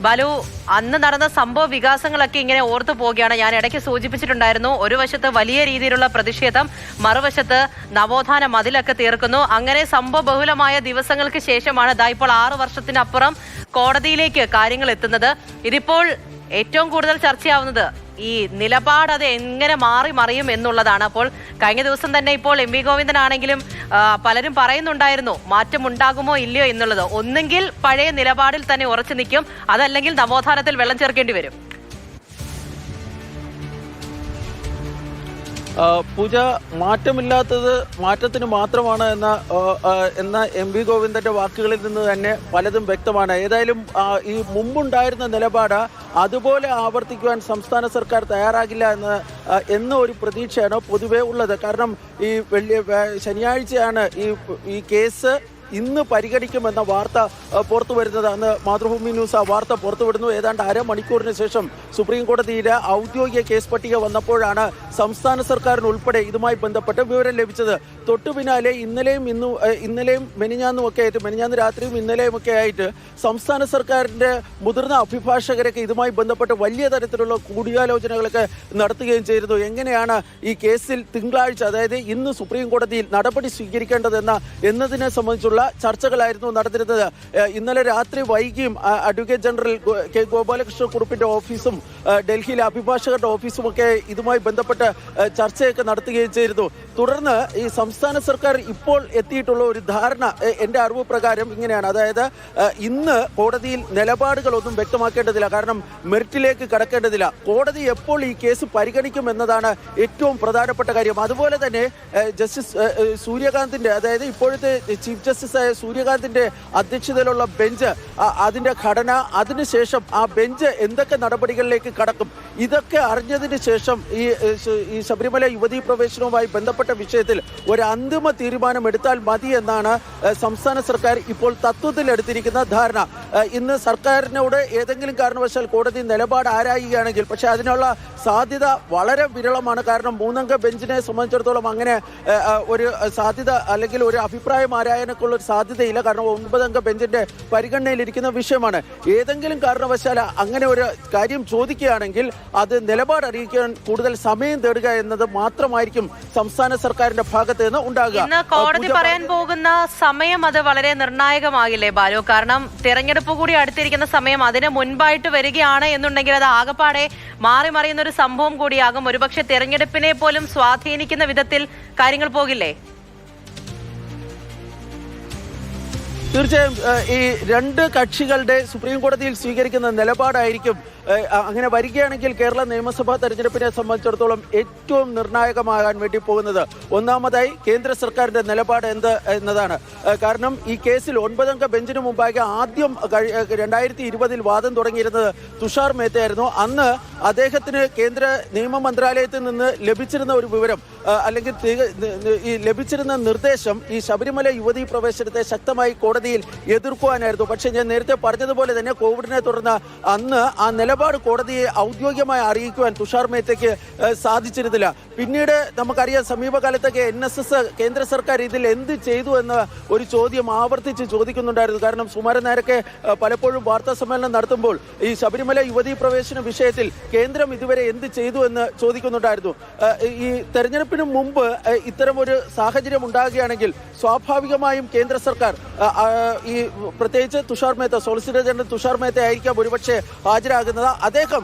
ബാലു, അന്ന് നടന്ന സംഭവ വികാസങ്ങളൊക്കെ ഇങ്ങനെ ഓർത്തു പോവുകയാണ്. ഞാൻ ഇടയ്ക്ക് സൂചിപ്പിച്ചിട്ടുണ്ടായിരുന്നു, ഒരു വശത്ത് വലിയ രീതിയിലുള്ള പ്രതിഷേധം, മറുവശത്ത് നവോത്ഥാന മതിലൊക്കെ തീർക്കുന്നു. അങ്ങനെ സംഭവ ബഹുലമായ ദിവസങ്ങൾക്ക് ശേഷമാണ് ഇപ്പോൾ 6 വർഷത്തിനപ്പുറം കോടതിയിലേക്ക് കാര്യങ്ങൾ എത്തുന്നത്. ഇതിപ്പോൾ ഏറ്റവും കൂടുതൽ ചർച്ചയാവുന്നത് ഈ നിലപാട് അത് എങ്ങനെ മറിയും എന്നുള്ളതാണ്. അപ്പോൾ കഴിഞ്ഞ ദിവസം തന്നെ ഇപ്പോൾ എം വി ഗോവിന്ദനാണെങ്കിലും പലരും പറയുന്നുണ്ടായിരുന്നു മാറ്റമുണ്ടാകുമോ ഇല്ലയോ എന്നുള്ളത്. ഒന്നെങ്കിൽ പഴയ നിലപാടിൽ തന്നെ ഉറച്ചു നിൽക്കും, അതല്ലെങ്കിൽ നവോത്ഥാനത്തിൽ വെള്ളം ചേർക്കേണ്ടി വരും. പൂജ, മാറ്റമില്ലാത്തത് മാറ്റത്തിന് മാത്രമാണ് എന്ന എം വി ഗോവിന്ദന്റെ വാക്കുകളിൽ നിന്ന് തന്നെ പലതും വ്യക്തമാണ്. ഏതായാലും ഈ മുമ്പുണ്ടായിരുന്ന നിലപാട് അതുപോലെ ആവർത്തിക്കുവാൻ സംസ്ഥാന സർക്കാർ തയ്യാറാകില്ല എന്ന ഒരു പ്രതീക്ഷയാണ് പൊതുവെ ഉള്ളത്. കാരണം ഈ ശനിയാഴ്ചയാണ് ഈ കേസ് ഇന്ന് പരിഗണിക്കുമെന്ന വാർത്ത പുറത്തു വരുന്നത്. അന്ന് മാതൃഭൂമി ന്യൂസ് ആ വാർത്ത പുറത്തുവിടുന്നു. ഏതാണ്ട് അരമണിക്കൂറിന് ശേഷം സുപ്രീം കോടതിയിലെ ഔദ്യോഗിക കേസ് പട്ടിക വന്നപ്പോഴാണ് സംസ്ഥാന സർക്കാരിന് ഉൾപ്പെടെ ഇതുമായി ബന്ധപ്പെട്ട് വിവരം ലഭിച്ചത്. തൊട്ടു പിന്നാലെ ഇന്നലെയും മെനിഞ്ഞാന്ന് രാത്രിയും ഇന്നലെയും ഒക്കെ ആയിട്ട് സംസ്ഥാന സർക്കാരിന്റെ മുതിർന്ന അഭിഭാഷകരൊക്കെ ഇതുമായി ബന്ധപ്പെട്ട് വലിയ തരത്തിലുള്ള കൂടിയാലോചനകളൊക്കെ നടത്തുകയും ചെയ്തിരുന്നു. എങ്ങനെയാണ് ഈ കേസിൽ തിങ്കളാഴ്ച, അതായത് ഇന്ന് സുപ്രീം കോടതിയിൽ നടപടി സ്വീകരിക്കേണ്ടതിനെ സംബന്ധിച്ചുള്ള ചർച്ചകളായിരുന്നു നടന്നിരുന്നത്. ഇന്നലെ രാത്രി വൈകിയും അഡ്വക്കേറ്റ് ജനറൽ കെ ഗോപാലകൃഷ്ണ കുറുപ്പിന്റെ ഓഫീസും ഡൽഹിയിലെ അഭിഭാഷകരുടെ ഓഫീസും ഒക്കെ ഇതുമായി ബന്ധപ്പെട്ട് ചർച്ചയൊക്കെ നടത്തുകയും ചെയ്തിരുന്നു. തുടർന്ന് ഈ സംസ്ഥാന സർക്കാർ ഇപ്പോൾ എത്തിയിട്ടുള്ള ഒരു ധാരണ എൻ്റെ അറിവ് പ്രകാരം ഇങ്ങനെയാണ്. അതായത് ഇന്ന് കോടതിയിൽ നിലപാടുകളൊന്നും വ്യക്തമാക്കേണ്ടതില്ല, കാരണം മെറിറ്റിലേക്ക് കടക്കേണ്ടതില്ല. കോടതി എപ്പോൾ ഈ കേസ് പരിഗണിക്കും എന്നതാണ് ഏറ്റവും പ്രധാനപ്പെട്ട കാര്യം. അതുപോലെ തന്നെ ജസ്റ്റിസ് സൂര്യകാന്തിന്റെ, അതായത് ഇപ്പോഴത്തെ ചീഫ് ജസ്റ്റിസായ സൂര്യകാന്തിന്റെ അധ്യക്ഷതയിലുള്ള ബെഞ്ച്, അതിന്റെ ഘടന, അതിനുശേഷം ആ ബെഞ്ച് എന്തൊക്കെ നടപടികളിലേക്ക് കടക്കും, ഇതൊക്കെ അറിഞ്ഞതിന് ശേഷം ഈ ശബരിമല യുവതീ പ്രവേശനവുമായി ബന്ധപ്പെട്ട വിഷയത്തിൽ ഒരു അന്തിമ തീരുമാനം എടുത്താൽ മതി എന്നാണ് സംസ്ഥാന സർക്കാർ ഇപ്പോൾ തത്വത്തിൽ എടുത്തിരിക്കുന്ന ധാരണ. ഇന്ന് സർക്കാരിനോട് ഏതെങ്കിലും കാരണവശാൽ കോടതി നിലപാട് ആരായുകയാണെങ്കിൽ, പക്ഷെ അതിനുള്ള സാധ്യത വളരെ വിരളമാണ്. കാരണം 3-അംഗ ബെഞ്ചിനെ സംബന്ധിച്ചിടത്തോളം അങ്ങനെ ഒരു സാധ്യത അല്ലെങ്കിൽ ഒരു അഭിപ്രായം ആരായാനൊക്കെയുള്ള ഒരു സാധ്യതയില്ല. കാരണം 9-അംഗ ബെഞ്ചിന്റെ പരിഗണനയിലിരിക്കുന്ന വിഷയമാണ്. ഏതെങ്കിലും കാരണവശാൽ അങ്ങനെ ഒരു കാര്യം ചോദിക്കുകയാണെങ്കിൽ അത് നിലപാട് അറിയിക്കാൻ കൂടുതൽ സമയം തേടുക എന്നത് മാത്രമായിരിക്കും സംസ്ഥാന സർക്കാരിന്റെ ഭാഗത്ത് നിന്ന് ഉണ്ടാകുക. ഇന്ന് കോടതി പറയാൻ പോകുന്ന സമയം അത് വളരെ നിർണായകമാകില്ലേ ബാലു? കാരണം തെരഞ്ഞെടുപ്പ് കൂടി അടുത്തിരിക്കുന്ന സമയം, അതിന് മുൻപായിട്ട് വരികയാണ് എന്നുണ്ടെങ്കിൽ അത് ആകപ്പാടെ മറിയുന്ന ഒരു സംഭവം കൂടിയാകും. ഒരുപക്ഷെ തെരഞ്ഞെടുപ്പിനെ പോലും സ്വാധീനിക്കുന്ന വിധത്തിൽ കാര്യങ്ങൾ പോകില്ലേ? തീർച്ചയായും ഈ രണ്ട് കക്ഷികളുടെ സുപ്രീം കോടതിയിൽ സ്വീകരിക്കുന്ന നിലപാടായിരിക്കും അങ്ങനെ വരികയാണെങ്കിൽ കേരള നിയമസഭാ തെരഞ്ഞെടുപ്പിനെ സംബന്ധിച്ചിടത്തോളം ഏറ്റവും നിർണായകമാകാൻ വേണ്ടി പോകുന്നത്. ഒന്നാമതായി കേന്ദ്ര സർക്കാരിന്റെ നിലപാട് എന്നതാണ്. കാരണം ഈ കേസിൽ 9-അംഗ ബെഞ്ചിന് മുമ്പാകെ ആദ്യം 2020 വാദം തുടങ്ങിയിരുന്നത് തുഷാർ മേത്തയായിരുന്നു. അന്ന് അദ്ദേഹത്തിന് കേന്ദ്ര നിയമ മന്ത്രാലയത്തിൽ നിന്ന് ലഭിച്ചിരുന്ന ഒരു വിവരം അല്ലെങ്കിൽ ഈ ലഭിച്ചിരുന്ന നിർദ്ദേശം ഈ ശബരിമല യുവതീ പ്രവേശനത്തെ ശക്തമായി കോടതിയിൽ എതിർക്കുവാനായിരുന്നു. പക്ഷെ ഞാൻ നേരത്തെ പറഞ്ഞതുപോലെ തന്നെ കോവിഡിനെ തുടർന്ന് അന്ന് ആ നിലപാട് കോടതിയെ ഔദ്യോഗികമായി അറിയിക്കുവാൻ തുഷാർ മേത്തയ്ക്ക് സാധിച്ചിരുന്നില്ല. പിന്നീട് നമുക്കറിയാം, സമീപകാലത്തൊക്കെ NSS കേന്ദ്ര സർക്കാർ ഇതിൽ എന്ത് ചെയ്തു എന്ന ഒരു ചോദ്യം ആവർത്തിച്ച് ചോദിക്കുന്നുണ്ടായിരുന്നു. കാരണം സുമാരൻ നായരൊക്കെ പലപ്പോഴും വാർത്താ സമ്മേളനം നടത്തുമ്പോൾ ഈ ശബരിമല യുവതീ പ്രവേശന വിഷയത്തിൽ കേന്ദ്രം ഇതുവരെ എന്ത് ചെയ്തു എന്ന് ചോദിക്കുന്നുണ്ടായിരുന്നു. ഈ തെരഞ്ഞെടുപ്പിന് മുമ്പ് ഇത്തരം ഒരു സാഹചര്യം ഉണ്ടാകുകയാണെങ്കിൽ സ്വാഭാവികമായും കേന്ദ്ര സർക്കാർ ഈ പ്രത്യേകിച്ച് തുഷാർ മേത്ത, സോളിസിറ്റർ ജനറൽ തുഷാർ മേത്ത ആയിരിക്കാം ഒരുപക്ഷെ ഹാജരാകുന്നത്. അദ്ദേഹം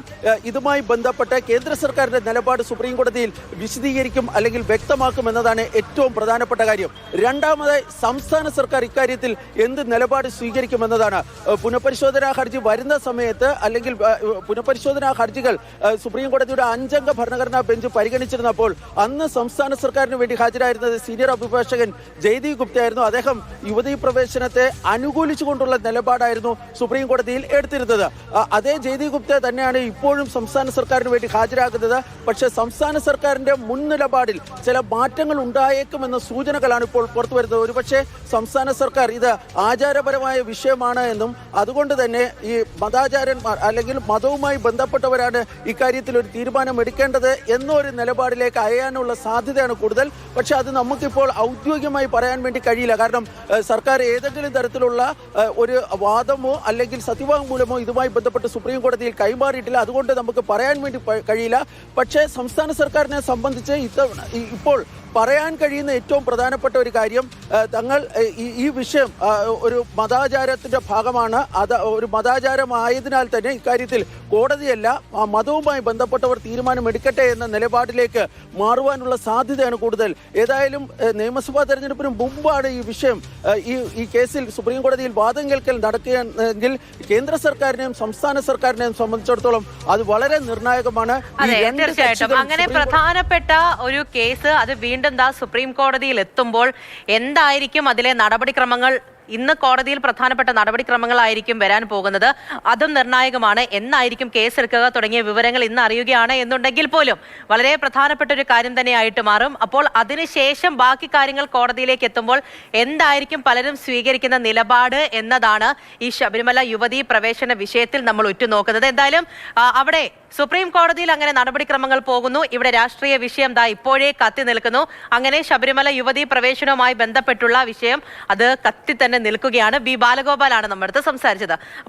ഇതുമായി ബന്ധപ്പെട്ട് കേന്ദ്ര സർക്കാരിന്റെ നിലപാട് സുപ്രീം കോടതിയിൽ വിശദീകരിക്കും അല്ലെങ്കിൽ വ്യക്തമാക്കും എന്നതാണ് ഏറ്റവും പ്രധാനപ്പെട്ട കാര്യം. രണ്ടാമതായി സംസ്ഥാന സർക്കാർ ഇക്കാര്യത്തിൽ എന്ത് നിലപാട് സ്വീകരിക്കുമെന്നതാണ്. പുനഃപരിശോധനാ ഹർജി വരുന്ന സമയത്ത് അല്ലെങ്കിൽ പുനഃപരിശോധനാ ഹർജികൾ സുപ്രീം കോടതിയുടെ 5-അംഗ ഭരണഘടനാ ബെഞ്ച് പരിഗണിച്ചിരുന്നപ്പോൾ അന്ന് സംസ്ഥാന സർക്കാരിന് വേണ്ടി ഹാജരായിരുന്നത് സീനിയർ അഭിഭാഷകൻ ജയ്ദീപ് ഗുപ്തയായിരുന്നു. അദ്ദേഹം യുവതീ പ്രവേശനത്തെ അനുകൂലിച്ചുകൊണ്ടുള്ള നിലപാടായിരുന്നു സുപ്രീം കോടതിയിൽ എടുത്തിരുന്നത്. അതേ ജയ്ദീപ് ഗുപ്ത തന്നെയാണ് ഇപ്പോഴും സംസ്ഥാന സർക്കാരിന് വേണ്ടി ഹാജരാകുന്നത്. പക്ഷേ സംസ്ഥാന സർക്കാരിന്റെ മുൻ നിലപാടിൽ ചില മാറ്റങ്ങൾ ഉണ്ടായേക്കുമെന്ന സൂചനകളാണ് ഇപ്പോൾ പുറത്തു വരുന്നത്. ഒരുപക്ഷെ സംസ്ഥാന സർക്കാർ ഇത് ആചാരപരമായ വിഷയമാണ് എന്നും അതുകൊണ്ട് തന്നെ ഈ മതാചാരന്മാർ അല്ലെങ്കിൽ മതവുമായി ബന്ധപ്പെട്ടവരാണ് ഇക്കാര്യത്തിൽ ഒരു തീരുമാനം എടുക്കേണ്ടത് എന്നൊരു നിലപാടിലേക്ക് അയയാനുള്ള സാധ്യതയാണ് കൂടുതൽ. പക്ഷെ അത് നമുക്കിപ്പോൾ ഔദ്യോഗികമായി പറയാൻ വേണ്ടി കഴിയില്ല. കാരണം സർക്കാർ ഏതെങ്കിലും ഏതെങ്കിലും തരത്തിലുള്ള ഒരു വാദമോ അല്ലെങ്കിൽ സത്യവാങ്മൂലമോ ഇതുമായി ബന്ധപ്പെട്ട് സുപ്രീം കോടതിയിൽ കൈമാറിയിട്ടില്ല. അതുകൊണ്ട് നമുക്ക് പറയാൻ വേണ്ടി കഴിയില്ല. പക്ഷേ സംസ്ഥാന സർക്കാരിനെ സംബന്ധിച്ച് ഇപ്പോൾ പറയാൻ കഴിയുന്ന ഏറ്റവും പ്രധാനപ്പെട്ട ഒരു കാര്യം, തങ്ങൾ ഈ വിഷയം ഒരു മതാചാരത്തിന്റെ ഭാഗമാണ്, അത് ഒരു മതാചാരമായതിനാൽ തന്നെ ഇക്കാര്യത്തിൽ കോടതിയല്ല മതവുമായി ബന്ധപ്പെട്ടവർ തീരുമാനമെടുക്കട്ടെ എന്ന നിലപാടിലേക്ക് മാറുവാനുള്ള സാധ്യതയാണ് കൂടുതൽ. ഏതായാലും നിയമസഭാ തെരഞ്ഞെടുപ്പിന് മുമ്പാണ് ഈ വിഷയം ഈ കേസിൽ സുപ്രീം കോടതിയിൽ വാദം കേൾക്കൽ നടക്കുകയെങ്കിൽ കേന്ദ്ര സർക്കാരിനെയും സംസ്ഥാന സർക്കാരിനെയും സംബന്ധിച്ചിടത്തോളം അത് വളരെ നിർണായകമാണ്. തീർച്ചയായിട്ടും അങ്ങനെ പ്രധാനപ്പെട്ട ഒരു കേസ് അത് വീണ്ടും സുപ്രീം കോടതിയിൽ എത്തുമ്പോൾ എന്തായിരിക്കും അതിലെ നടപടിക്രമങ്ങൾ? ഇന്ന് കോടതിയിൽ പ്രധാനപ്പെട്ട നടപടിക്രമങ്ങളായിരിക്കും വരാൻ പോകുന്നത്. അതും നിർണായകമാണ്. എന്നായിരിക്കും കേസെടുക്കുക തുടങ്ങിയ വിവരങ്ങൾ ഇന്ന് അറിയുകയാണ് എന്നുണ്ടെങ്കിൽ പോലും വളരെ പ്രധാനപ്പെട്ട ഒരു കാര്യം തന്നെയായിട്ട് മാറും. അപ്പോൾ അതിനുശേഷം ബാക്കി കാര്യങ്ങൾ കോടതിയിലേക്ക് എത്തുമ്പോൾ എന്തായിരിക്കും പലരും സ്വീകരിക്കുന്ന നിലപാട് എന്നതാണ് ഈ ശബരിമല യുവതീ പ്രവേശന വിഷയത്തിൽ നമ്മൾ ഉറ്റുനോക്കുന്നത്. എന്തായാലും അവിടെ സുപ്രീം കോടതിയിൽ അങ്ങനെ നടപടിക്രമങ്ങൾ പോകുന്നു. ഇവിടെ രാഷ്ട്രീയ വിഷയം ഇപ്പോഴേ കത്തി നിൽക്കുന്നു. അങ്ങനെ ശബരിമല യുവതീ പ്രവേശനവുമായി ബന്ധപ്പെട്ടുള്ള വിഷയം അത് കത്തി തന്നെ നിൽക്കുകയാണ്. ബി ബാലഗോപാലാണ് നമ്മുടെ അടുത്ത് സംസാരിച്ചത്.